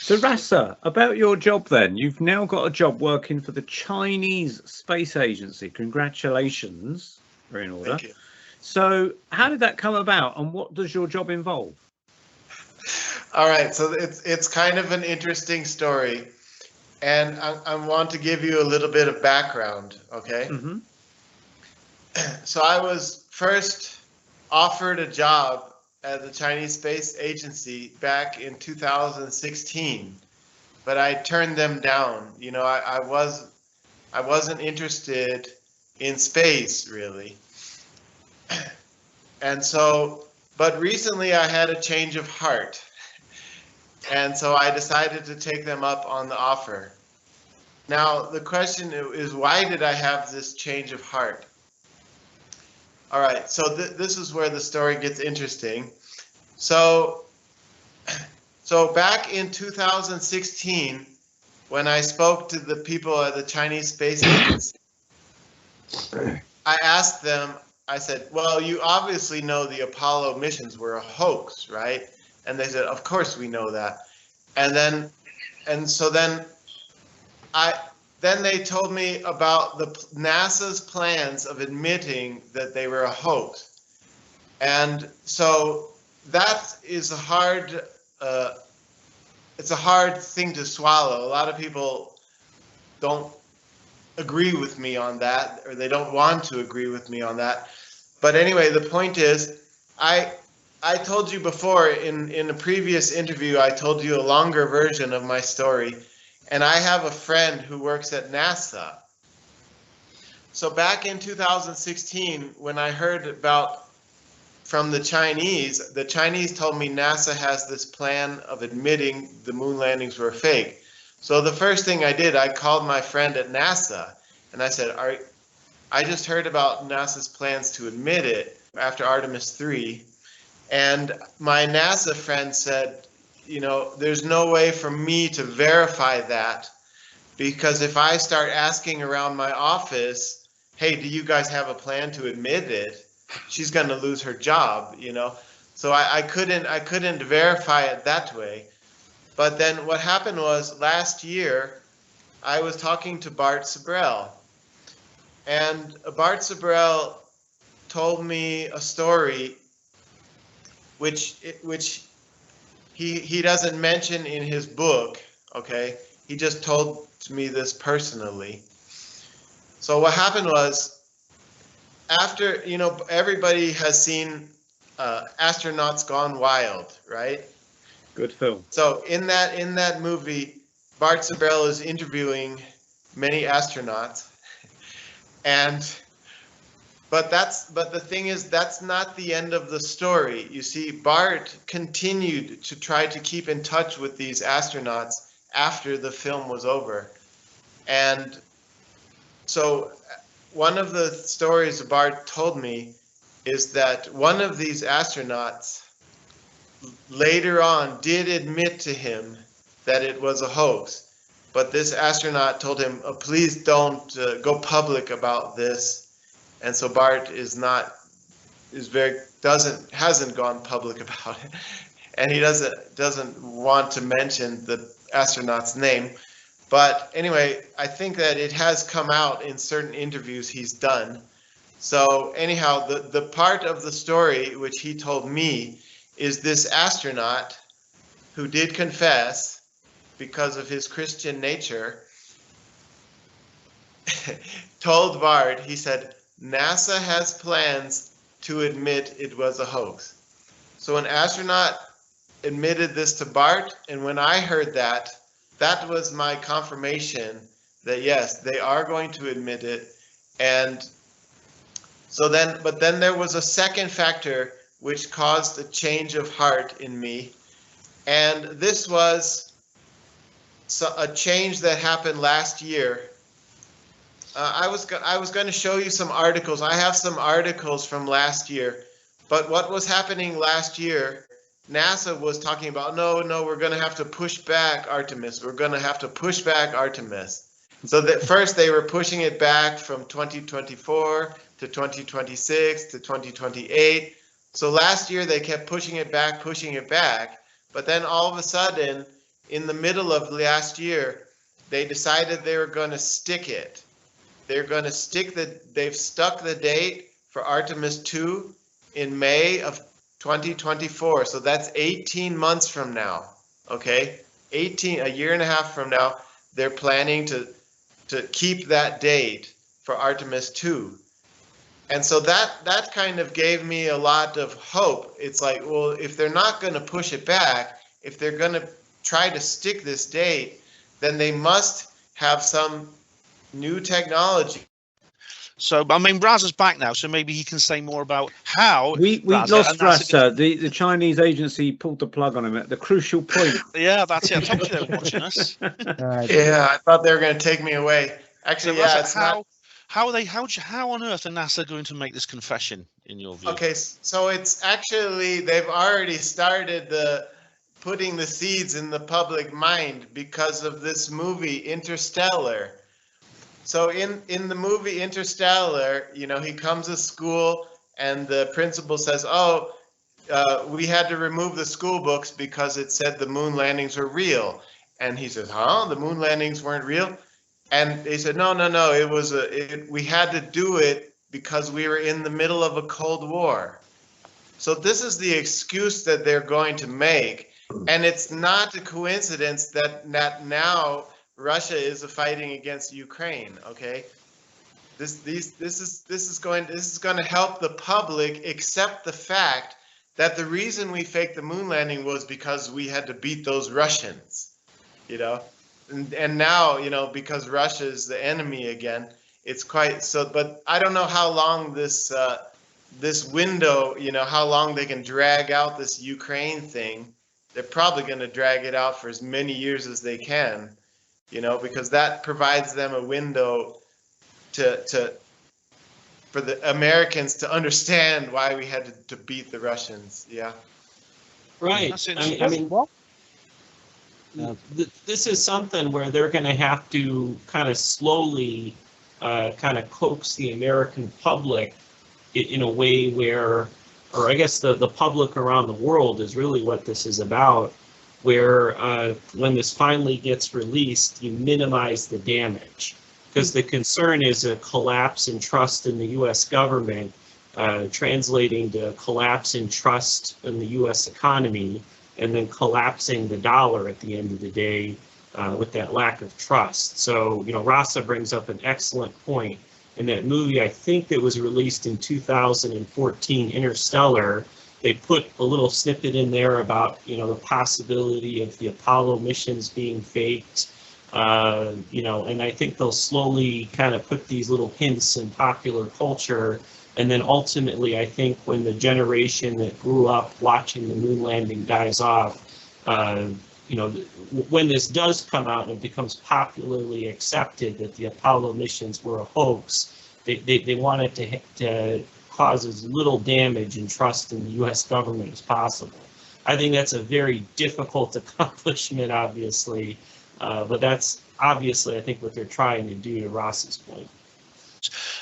So Rasa, about your job then, you've now got a job working for the Chinese Space Agency. Congratulations. Very in order. Thank you. So how did that come about and what does your job involve? All right, so it's kind of an interesting story, and I want to give you a little bit of background, okay? Mm-hmm. So I was first offered a job at the Chinese Space Agency back in 2016, but I turned them down. You know, I wasn't interested in space really. And so, but recently I had a change of heart. And so I decided to take them up on the offer. Now, the question is, why did I have this change of heart? All right, so this is where the story gets interesting. So back in 2016, when I spoke to the people at the Chinese Space Agency, I asked them, I said, well, you obviously know the Apollo missions were a hoax, right? And they said, of course we know that. And so then they told me about the NASA's plans of admitting that they were a hoax. And so that is it's a hard thing to swallow. A lot of people don't agree with me on that, or they don't want to agree with me on that. But anyway, the point is, I told you before in a previous interview, I told you a longer version of my story, and I have a friend who works at NASA. So back in 2016, when I heard about from the Chinese told me NASA has this plan of admitting the moon landings were fake. So the first thing I did, I called my friend at NASA, and I said, I just heard about NASA's plans to admit it after Artemis 3. And my NASA friend said, you know, there's no way for me to verify that, because if I start asking around my office, hey, do you guys have a plan to admit it? She's going to lose her job, you know. So I couldn't verify it that way. But then what happened was last year, I was talking to Bart Sabrell. And Bart Sabrell told me a story which he doesn't mention in his book, okay? He just told me this personally. So what happened was, after, you know, everybody has seen Astronauts Gone Wild, right? Good film. So in that movie, Bart Sabrell is interviewing many astronauts, but the thing is, that's not the end of the story. You see, Bart continued to try to keep in touch with these astronauts after the film was over. And so one of the stories Bart told me is that one of these astronauts later on did admit to him that it was a hoax. But this astronaut told him, oh, please don't go public about this. And so Bart hasn't gone public about it, and he doesn't want to mention the astronaut's name. But anyway, I think that it has come out in certain interviews he's done. So anyhow, the part of the story which he told me is this astronaut who did confess because of his Christian nature told Bart, he said, NASA has plans to admit it was a hoax. So an astronaut admitted this to Bart, and when I heard that, that was my confirmation that yes, they are going to admit it. And so but then there was a second factor which caused a change of heart in me, and this was a change that happened last year. I was going to show you some articles. I have some articles from last year, but what was happening last year, NASA was talking about, no, we're going to have to push back Artemis. We're going to have to push back Artemis. So that first they were pushing it back from 2024 to 2026 to 2028. So last year they kept pushing it back, but then all of a sudden in the middle of last year, they decided they were going to stick it. They're going to they've stuck the date for Artemis 2 in May of 2024. So that's 18 months from now. Okay? A year and a half from now, they're planning to keep that date for Artemis 2. And so that kind of gave me a lot of hope. It's like, well, if they're not going to push it back, if they're going to try to stick this date, then they must have some new technology. So, I mean, Rasa's back now, so maybe he can say more about how we lost Rasa. The Chinese agency pulled the plug on him at the crucial point. Yeah, that's it. I told you they were watching us. Yeah, I thought they were going to take me away. Actually, so, yeah, Rasa, it's not. How on earth are NASA going to make this confession, in your view? Okay, so it's actually, they've already started putting the seeds in the public mind because of this movie, Interstellar. So in the movie Interstellar, you know, he comes to school and the principal says, oh, we had to remove the school books because it said the moon landings were real. And he says, huh? The moon landings weren't real? And they said, no, it was we had to do it because we were in the middle of a Cold War. So this is the excuse that they're going to make. And it's not a coincidence that now Russia is fighting against Ukraine, okay? This is going to help the public accept the fact that the reason we faked the moon landing was because we had to beat those Russians, you know? And now, you know, because Russia is the enemy again, it's quite so. But I don't know how long this window, you know, how long they can drag out this Ukraine thing. They're probably going to drag it out for as many years as they can, you know, because that provides them a window for the Americans to understand why we had to beat the Russians. Yeah. Right. I mean, what? This is something where they're going to have to kind of slowly kind of coax the American public in a way where, or I guess the public around the world is really what this is about, where when this finally gets released, you minimize the damage. Because the concern is a collapse in trust in the U.S. government, translating to collapse in trust in the U.S. economy, and then collapsing the dollar at the end of the day with that lack of trust. So, you know, Rasa brings up an excellent point. In that movie, I think that was released in 2014, Interstellar, they put a little snippet in there about, you know, the possibility of the Apollo missions being faked. You know, and I think they'll slowly kind of put these little hints in popular culture. And then ultimately, I think when the generation that grew up watching the moon landing dies off, you know, when this does come out and it becomes popularly accepted that the Apollo missions were a hoax, they want it to cause as little damage and trust in the U.S. government as possible. I think that's a very difficult accomplishment, obviously, but that's obviously, I think, what they're trying to do, to Ross's point.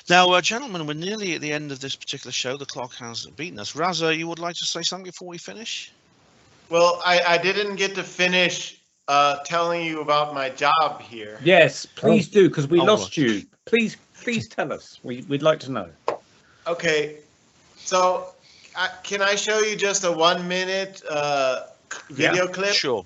Now, gentlemen, we're nearly at the end of this particular show. The clock has beaten us. Rasa, you would like to say something before we finish? Well, I didn't get to finish telling you about my job here. Yes, please do, because we lost right. you. Please tell us. We'd like to know. Okay, so can I show you just a 1 minute video clip? Sure.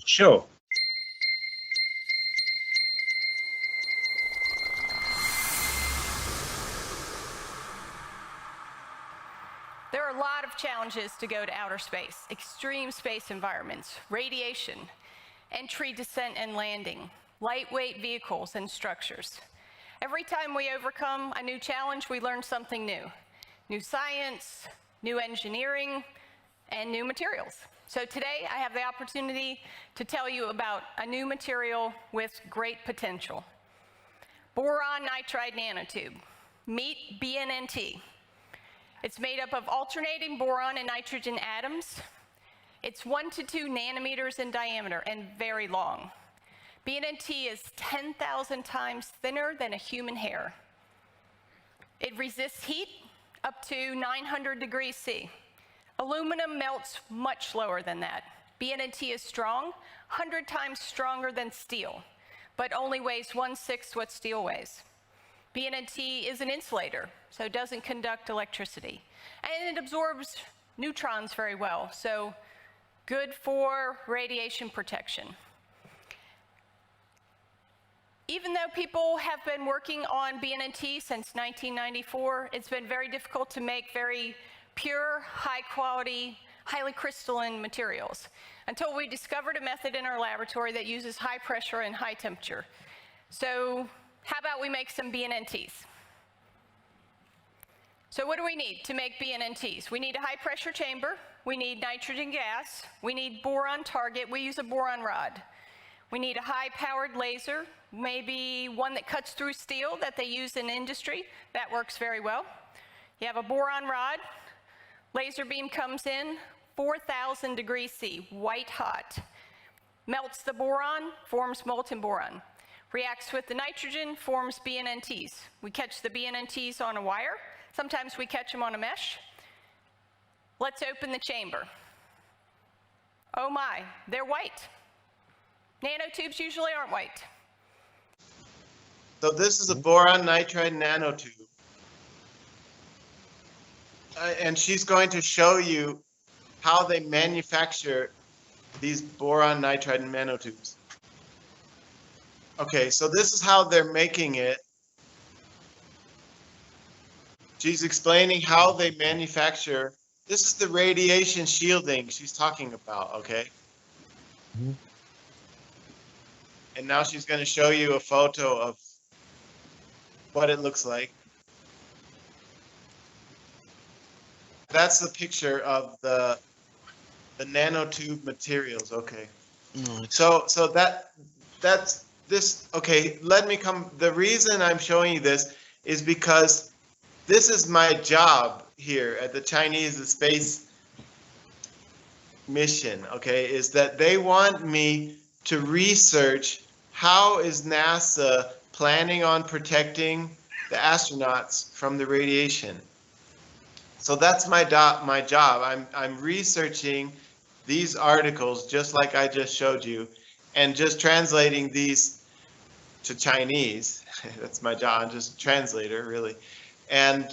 There are a lot of challenges to go to outer space: extreme space environments, radiation, entry, descent, and landing, lightweight vehicles and structures. Every time we overcome a new challenge, we learn something new. New science, new engineering, and new materials. So today I have the opportunity to tell you about a new material with great potential. Boron nitride nanotube. Meet BNNT. It's made up of alternating boron and nitrogen atoms. It's 1 to 2 nanometers in diameter and very long. BNNT is 10,000 times thinner than a human hair. It resists heat up to 900 degrees C. Aluminum melts much slower than that. BNT is strong, 100 times stronger than steel, but only weighs 1/6 what steel weighs. BNT is an insulator, so it doesn't conduct electricity. And it absorbs neutrons very well, so good for radiation protection. Even though people have been working on BNT since 1994, it's been very difficult to make very pure, high quality, highly crystalline materials until we discovered a method in our laboratory that uses high pressure and high temperature. So how about we make some BNTs? So what do we need to make BNTs? We need a high pressure chamber, we need nitrogen gas, we need boron target, we use a boron rod. We need a high powered laser, maybe one that cuts through steel that they use in industry. That works very well. You have a boron rod, laser beam comes in, 4,000 degrees C, white hot. Melts the boron, forms molten boron. Reacts with the nitrogen, forms BNTs. We catch the BNTs on a wire. Sometimes we catch them on a mesh. Let's open the chamber. Oh my, they're white. Nanotubes usually aren't white. So this is a boron nitride nanotube. And she's going to show you how they manufacture these boron nitride nanotubes. Okay, so this is how they're making it. She's explaining how they manufacture. This is the radiation shielding she's talking about, okay? Mm-hmm. And now she's going to show you a photo of what it looks like. That's the picture of the nanotube materials, okay? Right. So that's this, okay, let me come, the reason I'm showing you this is because this is my job here at the Chinese space mission, okay, is that they want me to research how is NASA planning on protecting the astronauts from the radiation. So that's my job. I'm researching these articles just like I just showed you and just translating these to Chinese. That's my job. I'm just a translator, really. And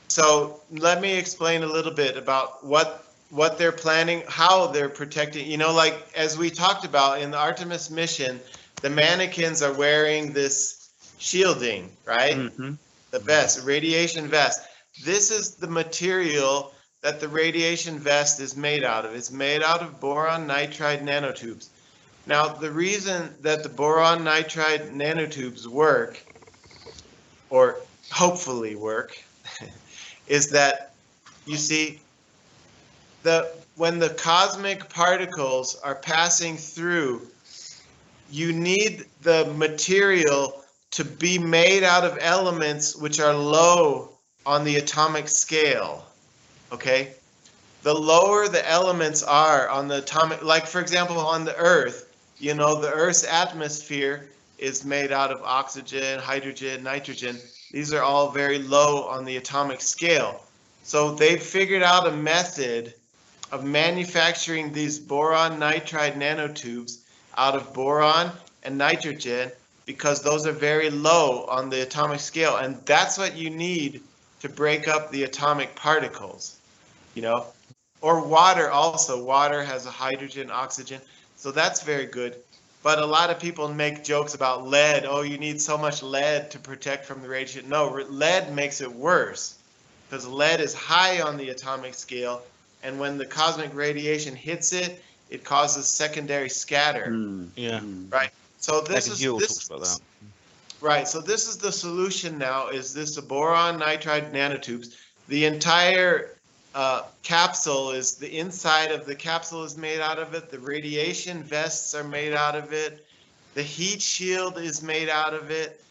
so let me explain a little bit about what they're planning, how they're protecting. You know, like as we talked about in the Artemis mission, the mannequins are wearing this shielding, right? Mm-hmm. The vest, radiation vest. This is the material that the radiation vest is made out of. It's made out of boron nitride nanotubes. Now, the reason that the boron nitride nanotubes work, or hopefully work, is that, you see, when the cosmic particles are passing through, you need the material to be made out of elements which are low on the atomic scale, okay? The lower the elements are on the atomic, like for example on the Earth, you know, the Earth's atmosphere is made out of oxygen, hydrogen, nitrogen. These are all very low on the atomic scale. So they've figured out a method of manufacturing these boron nitride nanotubes out of boron and nitrogen because those are very low on the atomic scale. And that's what you need to break up the atomic particles, you know, or water also. Water has a hydrogen, oxygen, so that's very good. But a lot of people make jokes about lead. Oh, you need so much lead to protect from the radiation. No, lead makes it worse because lead is high on the atomic scale, and when the cosmic radiation hits it, it causes secondary scatter. Yeah. Right. So this Evan is Huell this. talks about that. Right, so this is the solution now, is this boron nitride nanotubes. The entire capsule is, the inside of the capsule is made out of it, the radiation vests are made out of it, the heat shield is made out of it,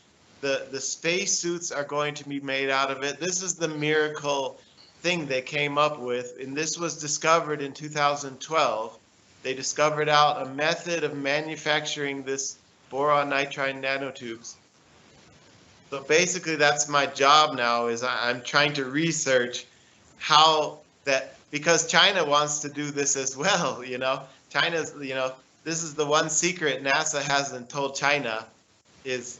the space suits are going to be made out of it. This is the miracle thing they came up with, and this was discovered in 2012. They discovered out a method of manufacturing this boron nitride nanotubes. So basically, that's my job now, is I'm trying to research how that because China wants to do this as well. China's, this is the one secret NASA hasn't told China is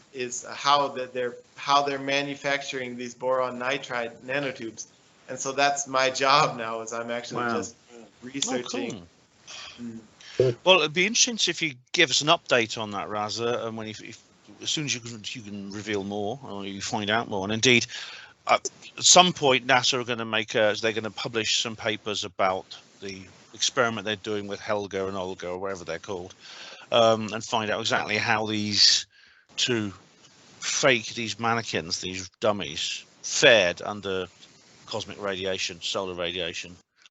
how they're manufacturing these boron nitride nanotubes. And so that's my job now, is I'm actually just researching. Oh, cool. Well, it'd be interesting if you give us an update on that, Raza, and when if as soon as you can reveal more, or you find out more. And indeed, at some point, NASA are going to they're going to publish some papers about the experiment they're doing with Helga and Olga, or whatever they're called, and find out exactly how these mannequins, these dummies, fared under cosmic radiation, solar radiation.